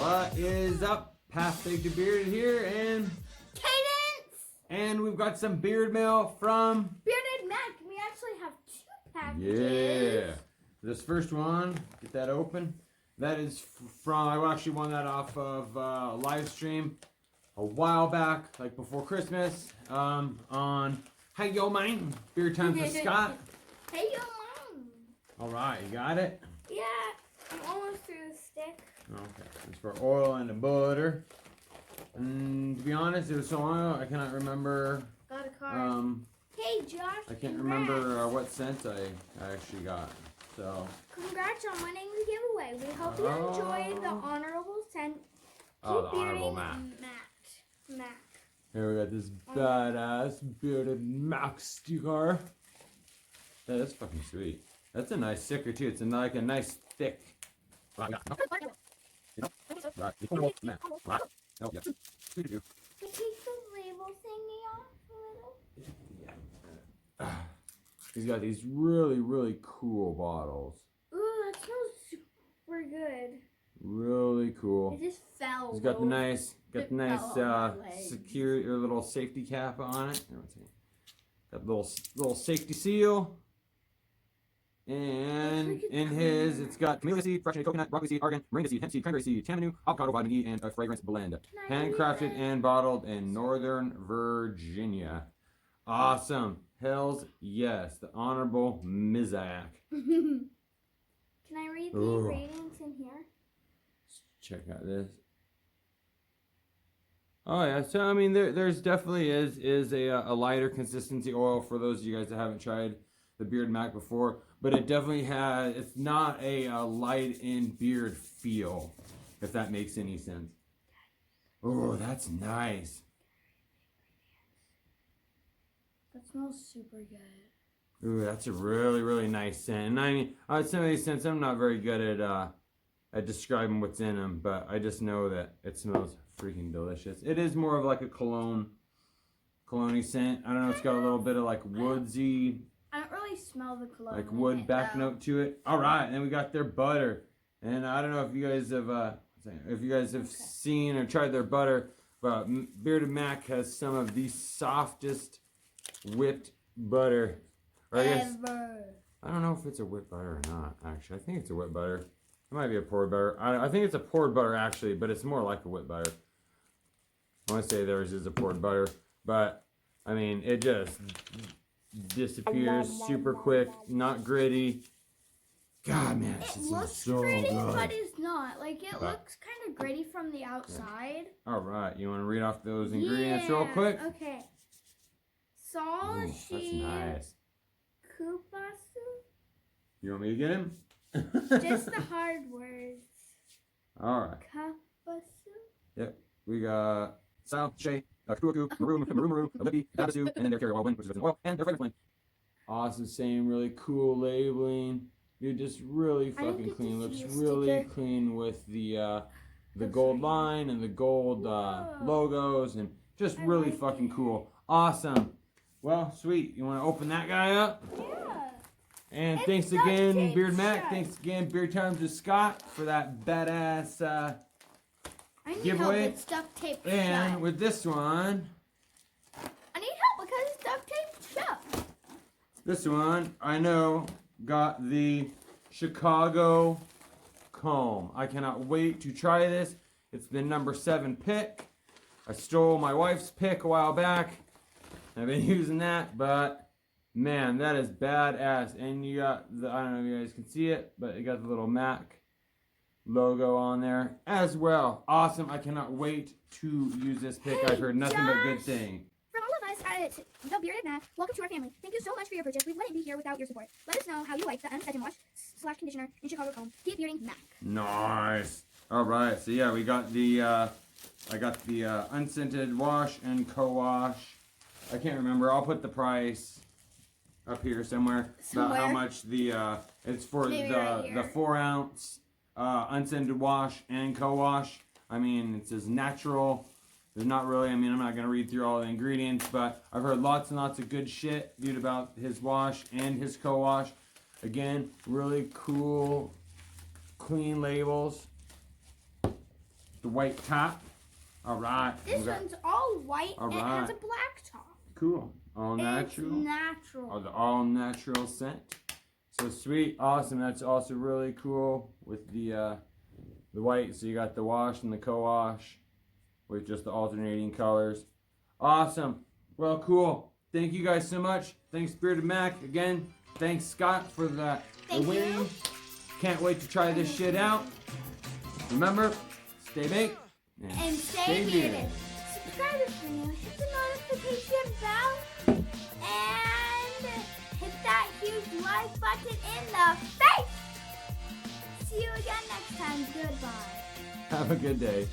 What is up? Half Baked and Bearded here, and Kadance! And we've got some beard mail from Bearded Mack. We actually have 2 packages. Yeah. This first one, get that open. That is from, I actually won that off of a live stream a while back, like before Christmas, on Hey Yo Man, Beard Times with Scott. Hey Yo Man. All right, you got it? Yeah, I'm almost through the stick. Okay, it's for oil and butter. And to be honest, it was so long ago, I cannot remember. Got a card. Hey Josh, I can't congrats. remember what scent I actually got. So. Congrats on winning the giveaway. We hope you enjoy the honorable scent. Oh, the honorable Mac. Mac. Here we got this badass Bearded Mack sticker. Yeah, that's fucking sweet. That's a nice sticker too. It's like a nice thick. Can you take the label thingy off a little? Yeah. He's got these really cool bottles. Ooh, that smells super good. Really cool. It just fell. He's got the nice, secure or little safety cap on it. Here, let's see. Got the little safety seal. And in his, it's got camellia seed, fractionated coconut, broccoli seed, argan, moringa seed, hemp seed, cranberry seed, tamanu, avocado, vitamin E, and a fragrance blend. Handcrafted and bottled in Northern Virginia. Awesome. Hells yes. The Honorable Mizak. Can I read the ingredients in here? Check out this. Oh yeah, so I mean there's definitely is a lighter consistency oil for those of you guys that haven't tried the Bearded Mack before, but it definitely has, it's not a light in beard feel, if that makes any sense. Oh, that's nice. That smells super good. Ooh, that's a really nice scent. And I mean, some of these scents I'm not very good at describing what's in them, but I just know that it smells freaking delicious. It is more of like a cologne-y scent. I don't know, it's got a little bit of like woodsy, I don't really smell the cologne. like wood back note to it. All right, and then we got their butter. And I don't know if you guys have seen or tried their butter, but Bearded Mack has some of the softest whipped butter. Or I guess, I don't know if it's a whipped butter or not, actually. I think it's a whipped butter. It might be a poured butter. I think it's a poured butter, actually, but it's more like a whipped butter. I want to say theirs is a poured butter, but, I mean, it just disappears super quick, not gritty. God, man, it looks so gritty, good. but it's not. Like, it looks kind of gritty from the outside. All right, you want to read off those ingredients real quick? Okay. Salt, That's nice. kupasu. You want me to get him? Just the hard words. All right. Kupasu. Yep. We got Sal, Shay, Kuaku, Maroon, Libby, Dabasu, and then their carrier wind, which is oil, and their fragrance blend. Awesome, same really cool labeling. Dude, just really fucking clean. Looks really clean with the gold line and the gold logos, and just really fucking cool. Awesome. Well, sweet. You want to open that guy up? Yeah. And thanks again, Bearded Mack. Thanks again, Beard Times with Scott, for that badass giveaway. It's duct taped And shut. with this one, I need help because it's duct taped shut. this one, I know, got the Chicago comb. I cannot wait to try this. It's the number 7 pick. I stole my wife's pick a while back. I've been using that, but man, that is badass. And you got the, I don't know if you guys can see it, but you got the little Mac logo on there as well. Awesome. I cannot wait to use this pick. I've heard nothing but good things. From all of us at the Bearded Mack, welcome to our family. Thank you so much for your purchase. We wouldn't be here without your support. Let us know how you like the Unscented wash / conditioner in Chicago comb. Keep bearding Mac. Nice. All right. So yeah, we got the I got the Unscented wash and co-wash. I can't remember. I'll put the price up here somewhere. About how much the it's for the 4 ounce unscented wash and co-wash. I mean, it says natural. There's not really, I mean, I'm not going to read through all the ingredients, but I've heard lots and lots of good shit, dude, about his wash and his co-wash. Again, really cool, clean labels. the white top. All right. This one's all white All and it right. has a black top. Cool. All It's natural. natural. Oh, the all natural scent. So sweet, awesome. That's also really cool with the white. So you got the wash and the co-wash with just the alternating colors. Awesome. Well, cool. Thank you guys so much. Thanks, Bearded Mack. Again, thanks, Scott, for the Thank winning. you. Can't wait to try this shit out. Remember, stay baked And stay bearded. Subscribe if you're new. Hit the notification bell. And hit that huge like button in the face. See you again next time. Goodbye. Have a good day.